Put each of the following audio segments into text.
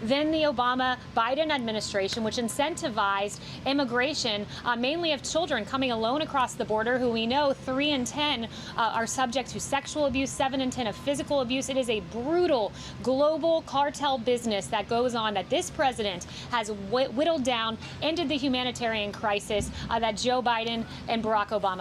Than the Obama-Biden administration, which incentivized immigration, mainly of children coming alone across the border, who we know 3 in 10 are subject to sexual abuse, 7 in 10 of physical abuse. It is a brutal global cartel business that goes on, that this president has whittled down, ended the humanitarian crisis that Joe Biden and Barack Obama.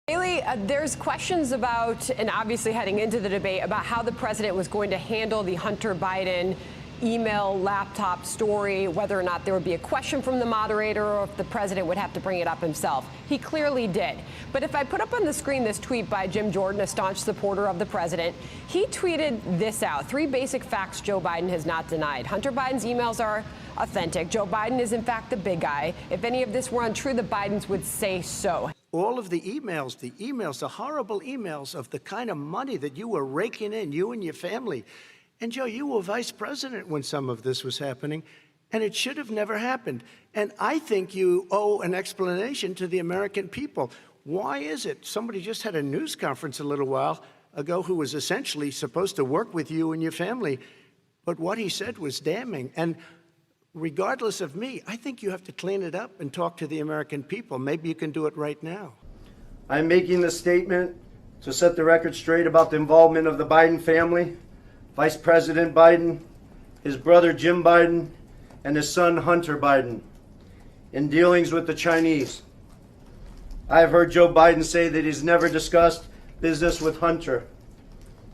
Kayleigh, there's questions about, and obviously heading into the debate, about how the president was going to handle the Hunter Biden email laptop story, whether or not there would be a question from the moderator or if the president would have to bring it up himself. He clearly did. But if I put up on the screen this tweet by Jim Jordan, a staunch supporter of the president, he tweeted this out: 3 basic facts Joe Biden has not denied. Hunter Biden's emails are authentic. Joe Biden is in fact the big guy. If any of this were untrue, the Bidens would say so. All of the emails, the horrible emails of the kind of money that you were raking in, you and your family. And Joe, you were vice president when some of this was happening, and it should have never happened. And I think you owe an explanation to the American people. Why is it? Somebody just had a news conference a little while ago who was essentially supposed to work with you and your family, but what he said was damning. And regardless of me, I think you have to clean it up and talk to the American people. Maybe you can do it right now. I'm making this statement to set the record straight about the involvement of the Biden family, Vice President Biden, his brother Jim Biden, and his son Hunter Biden in dealings with the Chinese. I have heard Joe Biden say that he's never discussed business with Hunter.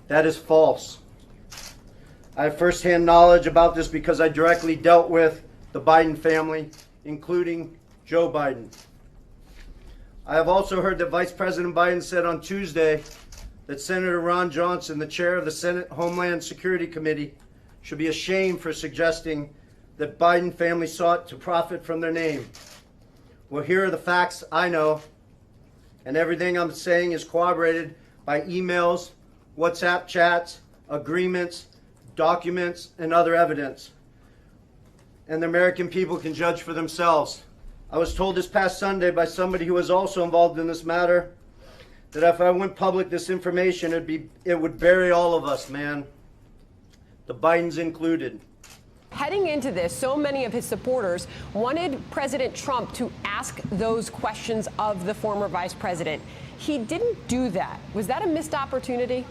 That is false. I have firsthand knowledge about this because I directly dealt with the Biden family, including Joe Biden. I have also heard that Vice President Biden said on Tuesday that Senator Ron Johnson, the chair of the Senate Homeland Security Committee, should be ashamed for suggesting that Biden family sought to profit from their name. Well, here are the facts I know, and everything I'm saying is corroborated by emails, WhatsApp chats, agreements, documents, and other evidence. And the American people can judge for themselves. I was told this past Sunday by somebody who was also involved in this matter that if I went public this information, it would bury all of us, man. The Bidens included. Heading into this, so many of his supporters wanted President Trump to ask those questions of the former vice president. He didn't do that. Was that a missed opportunity?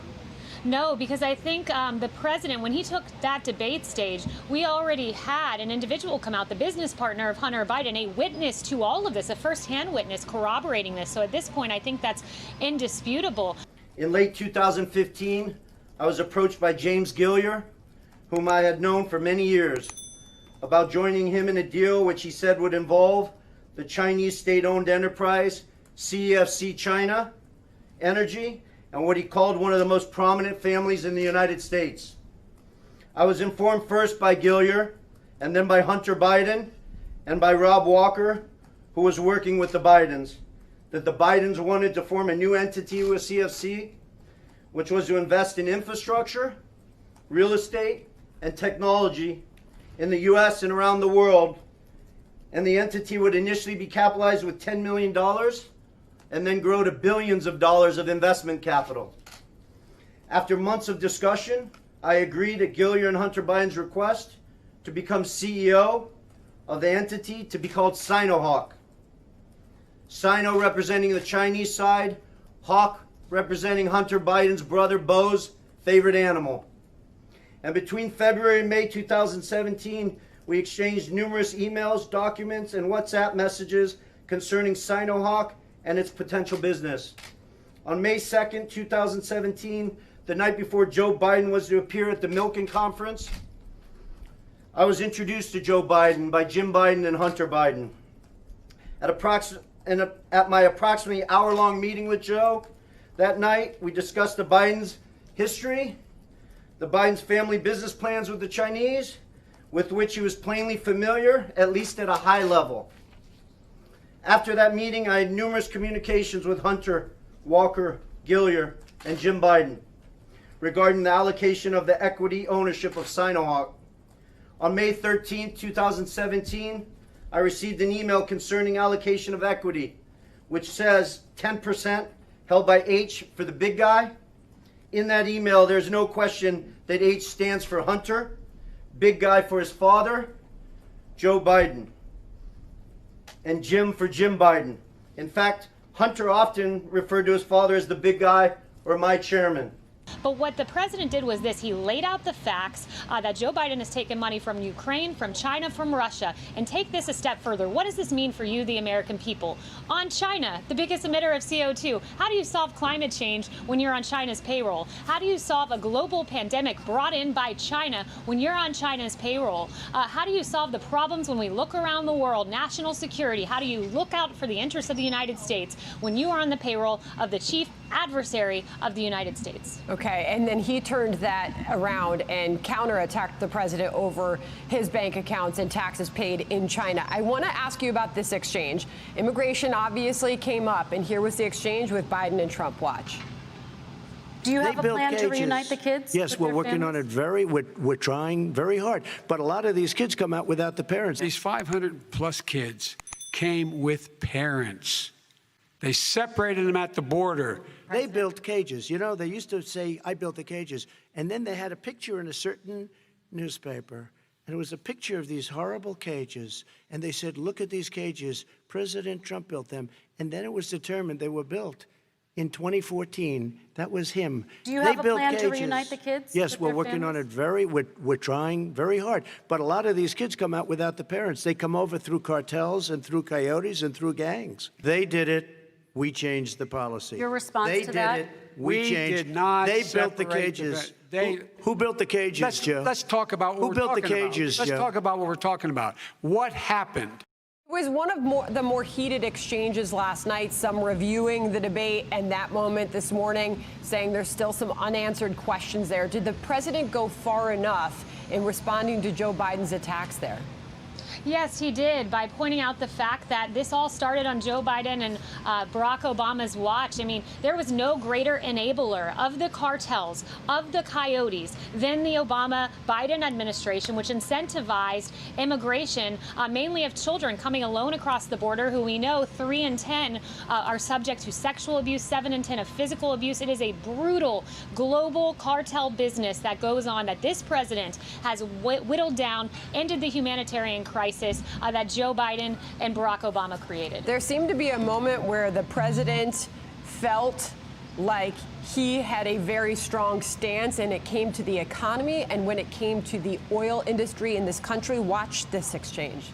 No, because I think the president, when he took that debate stage, we already had an individual come out, the business partner of Hunter Biden, a witness to all of this, a firsthand witness corroborating this. So at this point, I think that's indisputable. In late 2015, I was approached by James Gilliar, whom I had known for many years, about joining him in a deal which he said would involve the Chinese state-owned enterprise CEFC China Energy, and what he called one of the most prominent families in the United States. I was informed first by Gilliar, and then by Hunter Biden, and by Rob Walker, who was working with the Bidens, that the Bidens wanted to form a new entity with CFC, which was to invest in infrastructure, real estate, and technology in the U.S. and around the world. And the entity would initially be capitalized with $10 million, and then grow to billions of dollars of investment capital. After months of discussion, I agreed at Gilliar and Hunter Biden's request to become CEO of the entity to be called Sinohawk. Sino representing the Chinese side, Hawk representing Hunter Biden's brother Beau's favorite animal. And between February and May 2017, we exchanged numerous emails, documents, and WhatsApp messages concerning Sinohawk and its potential business. On May 2nd, 2017, the night before Joe Biden was to appear at the Milken Conference, I was introduced to Joe Biden by Jim Biden and Hunter Biden. At my approximately hour-long meeting with Joe that night, we discussed the Bidens' history, the Bidens' family business plans with the Chinese, with which he was plainly familiar, at least at a high level. After that meeting, I had numerous communications with Hunter, Walker, Gilliar, and Jim Biden regarding the allocation of the equity ownership of Sinohawk. On May 13, 2017, I received an email concerning allocation of equity, which says 10% held by H for the big guy. In that email, there's no question that H stands for Hunter, big guy for his father, Joe Biden, and Jim for Jim Biden. In fact, Hunter often referred to his father as the big guy or my chairman. But what the president did was this. He laid out the facts that Joe Biden has taken money from Ukraine, from China, from Russia. And take this a step further. What does this mean for you, the American people? On China, the biggest emitter of CO2, how do you solve climate change when you're on China's payroll? How do you solve a global pandemic brought in by China when you're on China's payroll? How do you solve the problems when we look around the world, national security? How do you look out for the interests of the United States when you are on the payroll of the chief adversary of the United States? Okay, and then he turned that around and counterattacked the president over his bank accounts and taxes paid in China. I want to ask you about this exchange. Immigration obviously came up, and here was the exchange with Biden and Trump. Watch. Do you have a plan to reunite the kids? Yes, we're working on it we're trying very hard. But a lot of these kids come out without the parents. These 500 plus kids came with parents. They separated them at the border. They built cages. You know, they used to say, I built the cages. And then they had a picture in a certain newspaper. And it was a picture of these horrible cages. And they said, look at these cages. President Trump built them. And then it was determined they were built in 2014. That was him. Do you have a plan to reunite the kids? Yes, we're working on it we're trying very hard. But a lot of these kids come out without the parents. They come over through cartels and through coyotes and through gangs. They did it. We changed the policy. Your response they to did that? It. We changed. Did not. They built the cages. Who built the cages, Joe? Let's talk about what Who we're built the talking cages, about. Joe? Let's talk about what we're talking about. What happened? It was one of the more heated exchanges last night, some reviewing the debate and that moment this morning, saying there's still some unanswered questions there. Did the president go far enough in responding to Joe Biden's attacks there? Yes, he did, by pointing out the fact that this all started on Joe Biden and Barack Obama's watch. I mean, there was no greater enabler of the cartels, of the coyotes, than the Obama-Biden administration, which incentivized immigration, mainly of children coming alone across the border, who we know 3 in 10 are subject to sexual abuse, 7 in 10 of physical abuse. It is a brutal global cartel business that goes on, that this president has whittled down, ended the humanitarian crisis that Joe Biden and Barack Obama created. There seemed to be a moment where the president felt like he had a very strong stance, and it came to the economy and when it came to the oil industry in this country. Watch this exchange.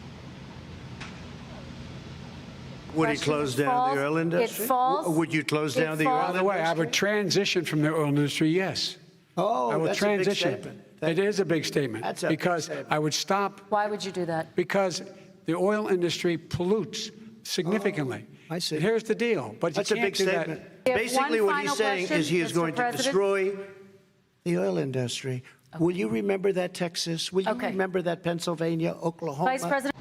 Would he close down the oil industry? It falls. Would you close down the oil industry? By the way, I would transition from the oil industry, yes. Oh, I will that's transition. a big statement. It is a big statement. That's a because big statement. I would stop. Why would you do that? Because the oil industry pollutes significantly. I see. And here's the deal. But That's you a can't big do statement. That. Basically, One what he's final saying question, is he is Mr. going to President. destroy the oil industry. Okay. Will you remember that, Texas? Will you remember that, Pennsylvania, Oklahoma? Vice President.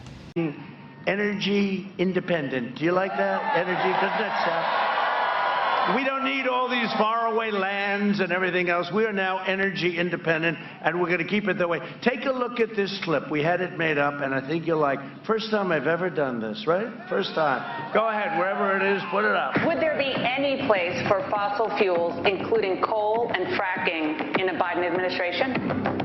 Energy independent. Do you like that? Energy, doesn't that sound? We don't need all these faraway lands and everything else. We are now energy independent, and we're going to keep it that way. Take a look at this clip. We had it made up, and I think you'll like. First time I've ever done this, right? First time. Go ahead, wherever it is, put it up. Would there be any place for fossil fuels, including coal and fracking, in a Biden administration?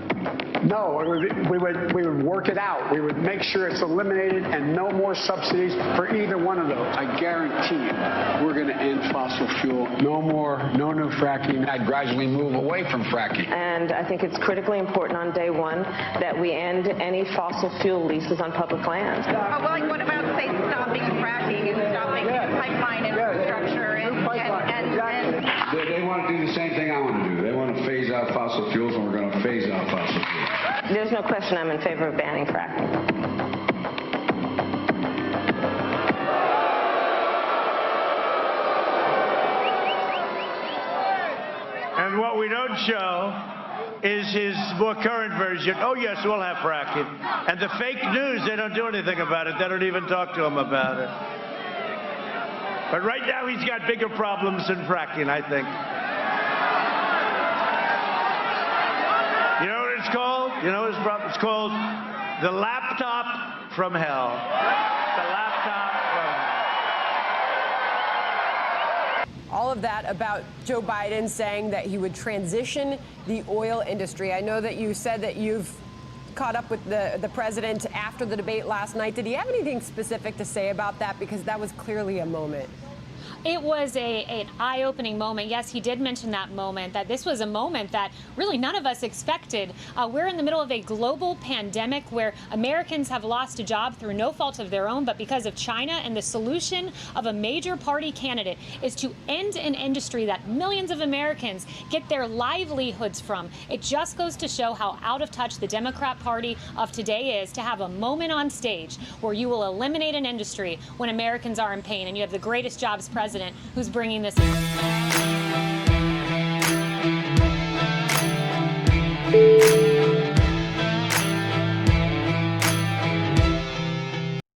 No, we would work it out. We would make sure it's eliminated and no more subsidies for either one of those. I guarantee you, we're going to end fossil fuel. No more, no new fracking. I'd gradually move away from fracking. And I think it's critically important on day one that we end any fossil fuel leases on public lands. Well, like, what about, say, stopping fracking and stopping pipeline infrastructure They want to do the same thing I want to do. They want to phase out fossil fuels, and we're going to phase out fossil fuels. There's no question I'm in favor of banning fracking. And what we don't show is his more current version. Oh, yes, we'll have fracking. And the fake news, they don't do anything about it. They don't even talk to him about it. But right now, he's got bigger problems than fracking, I think. You know what it's called? You know his problem? It's called the laptop from hell. The laptop from hell. All of that about Joe Biden saying that he would transition the oil industry. I know that you said that you've caught up with the president after the debate last night. Did he have anything specific to say about that? Because that was clearly a moment. It was an eye-opening moment. Yes, he did mention that moment, that this was a moment that really none of us expected. We're in the middle of a global pandemic where Americans have lost a job through no fault of their own, but because of China, and the solution of a major party candidate is to end an industry that millions of Americans get their livelihoods from. It just goes to show how out of touch the Democrat Party of today is, to have a moment on stage where you will eliminate an industry when Americans are in pain, and you have the greatest jobs president who's bringing this in.